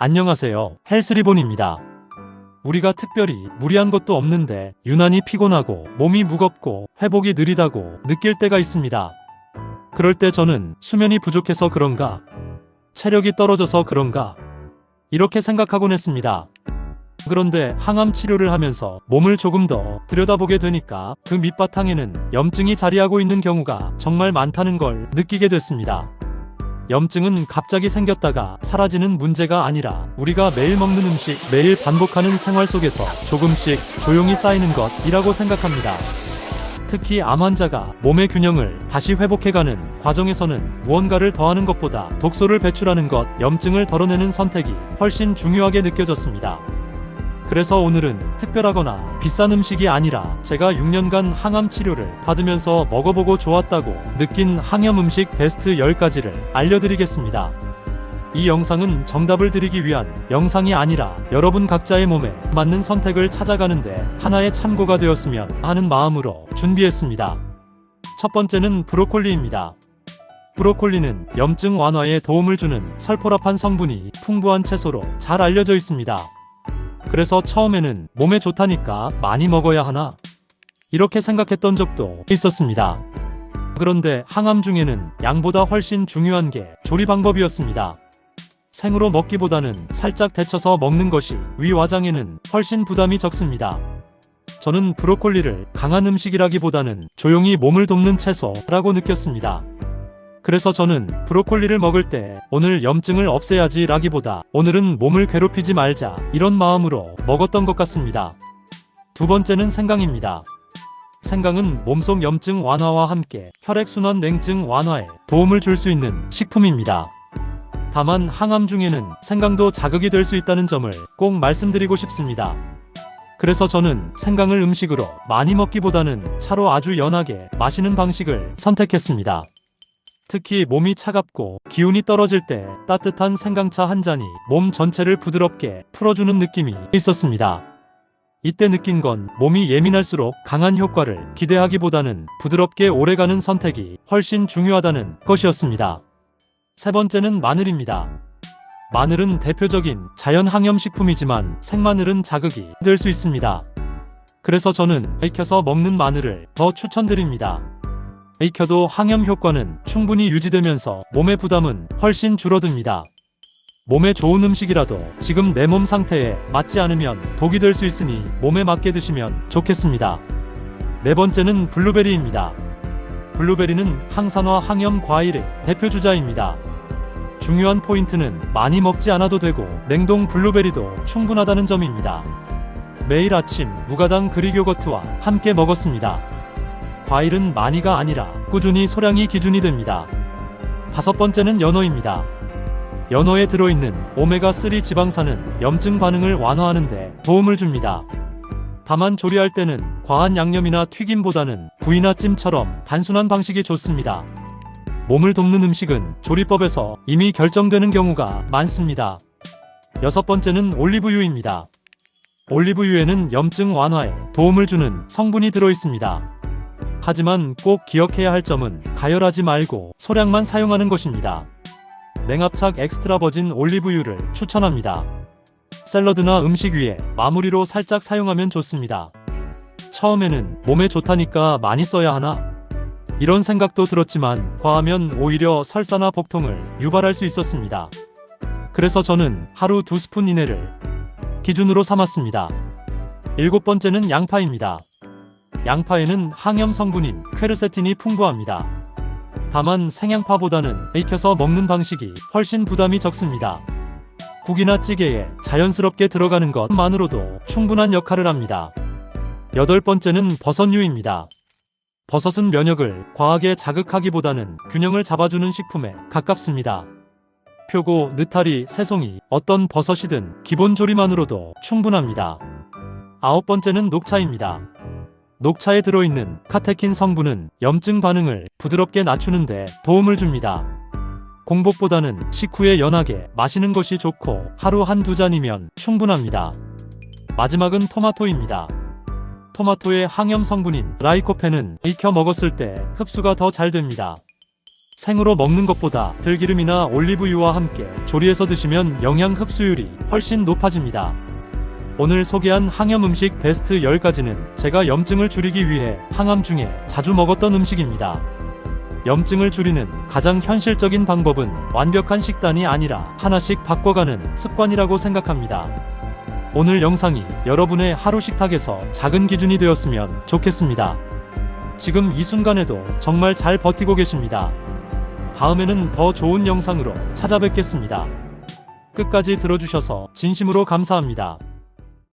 안녕하세요. 헬스리본입니다. 우리가 특별히 무리한 것도 없는데 유난히 피곤하고 몸이 무겁고 회복이 느리다고 느낄 때가 있습니다. 그럴 때 저는 수면이 부족해서 그런가? 체력이 떨어져서 그런가? 이렇게 생각하곤 했습니다. 그런데 항암 치료를 하면서 몸을 조금 더 들여다보게 되니까 그 밑바탕에는 염증이 자리하고 있는 경우가 정말 많다는 걸 느끼게 됐습니다. 염증은 갑자기 생겼다가 사라지는 문제가 아니라 우리가 매일 먹는 음식, 매일 반복하는 생활 속에서 조금씩 조용히 쌓이는 것이라고 생각합니다. 특히 암 환자가 몸의 균형을 다시 회복해가는 과정에서는 무언가를 더하는 것보다 독소를 배출하는 것, 염증을 덜어내는 선택이 훨씬 중요하게 느껴졌습니다. 그래서 오늘은 특별하거나 비싼 음식이 아니라 제가 6년간 항암 치료를 받으면서 먹어보고 좋았다고 느낀 항염 음식 베스트 10가지를 알려드리겠습니다. 이 영상은 정답을 드리기 위한 영상이 아니라 여러분 각자의 몸에 맞는 선택을 찾아가는데 하나의 참고가 되었으면 하는 마음으로 준비했습니다. 첫 번째는 브로콜리입니다. 브로콜리는 염증 완화에 도움을 주는 설포라판 성분이 풍부한 채소로 잘 알려져 있습니다. 그래서 처음에는 몸에 좋다니까 많이 먹어야 하나? 이렇게 생각했던 적도 있었습니다. 그런데 항암 중에는 양보다 훨씬 중요한 게 조리 방법이었습니다. 생으로 먹기보다는 살짝 데쳐서 먹는 것이 위와장에는 훨씬 부담이 적습니다. 저는 브로콜리를 강한 음식이라기보다는 조용히 몸을 돕는 채소라고 느꼈습니다. 그래서 저는 브로콜리를 먹을 때 오늘 염증을 없애야지 라기보다 오늘은 몸을 괴롭히지 말자 이런 마음으로 먹었던 것 같습니다. 두 번째는 생강입니다. 생강은 몸속 염증 완화와 함께 혈액순환 냉증 완화에 도움을 줄 수 있는 식품입니다. 다만 항암 중에는 생강도 자극이 될 수 있다는 점을 꼭 말씀드리고 싶습니다. 그래서 저는 생강을 음식으로 많이 먹기보다는 차로 아주 연하게 마시는 방식을 선택했습니다. 특히 몸이 차갑고 기운이 떨어질 때 따뜻한 생강차 한 잔이 몸 전체를 부드럽게 풀어주는 느낌이 있었습니다. 이때 느낀 건 몸이 예민할수록 강한 효과를 기대하기보다는 부드럽게 오래가는 선택이 훨씬 중요하다는 것이었습니다. 세 번째는 마늘입니다. 마늘은 대표적인 자연 항염식품이지만 생마늘은 자극이 될 수 있습니다. 그래서 저는 익혀서 먹는 마늘을 더 추천드립니다. 익혀도 항염 효과는 충분히 유지되면서 몸의 부담은 훨씬 줄어듭니다. 몸에 좋은 음식이라도 지금 내 몸 상태에 맞지 않으면 독이 될 수 있으니 몸에 맞게 드시면 좋겠습니다. 네 번째는 블루베리입니다. 블루베리는 항산화 항염 과일의 대표 주자입니다. 중요한 포인트는 많이 먹지 않아도 되고 냉동 블루베리도 충분하다는 점입니다. 매일 아침 무가당 그릭 요거트와 함께 먹었습니다. 과일은 많이가 아니라 꾸준히 소량이 기준이 됩니다. 다섯 번째는 연어입니다. 연어에 들어있는 오메가3 지방산은 염증 반응을 완화하는 데 도움을 줍니다. 다만 조리할 때는 과한 양념이나 튀김보다는 구이나 찜처럼 단순한 방식이 좋습니다. 몸을 돕는 음식은 조리법에서 이미 결정되는 경우가 많습니다. 여섯 번째는 올리브유입니다. 올리브유에는 염증 완화에 도움을 주는 성분이 들어있습니다. 하지만 꼭 기억해야 할 점은 가열하지 말고 소량만 사용하는 것입니다. 냉압착 엑스트라 버진 올리브유를 추천합니다. 샐러드나 음식 위에 마무리로 살짝 사용하면 좋습니다. 처음에는 몸에 좋다니까 많이 써야 하나? 이런 생각도 들었지만 과하면 오히려 설사나 복통을 유발할 수 있었습니다. 그래서 저는 하루 2스푼 이내를 기준으로 삼았습니다. 일곱 번째는 양파입니다. 양파에는 항염 성분인 퀘르세틴이 풍부합니다. 다만 생양파보다는 익혀서 먹는 방식이 훨씬 부담이 적습니다. 국이나 찌개에 자연스럽게 들어가는 것만으로도 충분한 역할을 합니다. 여덟 번째는 버섯류입니다. 버섯은 면역을 과하게 자극하기보다는 균형을 잡아주는 식품에 가깝습니다. 표고, 느타리, 새송이, 어떤 버섯이든 기본 조리만으로도 충분합니다. 아홉 번째는 녹차입니다. 녹차에 들어있는 카테킨 성분은 염증 반응을 부드럽게 낮추는 데 도움을 줍니다. 공복보다는 식후에 연하게 마시는 것이 좋고 하루 한두 잔이면 충분합니다. 마지막은 토마토입니다. 토마토의 항염 성분인 라이코펜은 익혀 먹었을 때 흡수가 더 잘 됩니다. 생으로 먹는 것보다 들기름이나 올리브유와 함께 조리해서 드시면 영양 흡수율이 훨씬 높아집니다. 오늘 소개한 항염 음식 베스트 10가지는 제가 염증을 줄이기 위해 항암 중에 자주 먹었던 음식입니다. 염증을 줄이는 가장 현실적인 방법은 완벽한 식단이 아니라 하나씩 바꿔가는 습관이라고 생각합니다. 오늘 영상이 여러분의 하루 식탁에서 작은 기준이 되었으면 좋겠습니다. 지금 이 순간에도 정말 잘 버티고 계십니다. 다음에는 더 좋은 영상으로 찾아뵙겠습니다. 끝까지 들어주셔서 진심으로 감사합니다.